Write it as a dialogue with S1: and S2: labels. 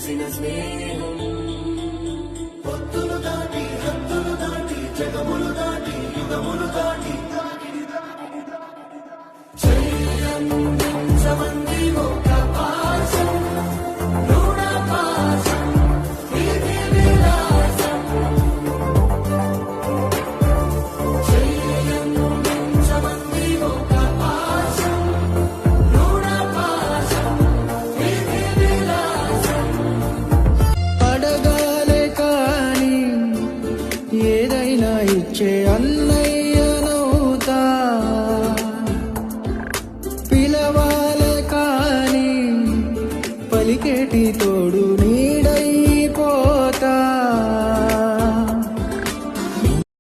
S1: కలిసిన స్నేహం పొత్తులు దాటి హద్దులు దాటి జగములు దాటి యుగములు దాటి చెయ్యందించమంది ఒక పాశం రుణ పాశం ఇది విలాసం చెయ్యందించమంది ఒక పాశం రుణ పాశం ఇది విలాసం
S2: అడగాలే కాని ఏదైనా ఇచ్చే అన్నయ్య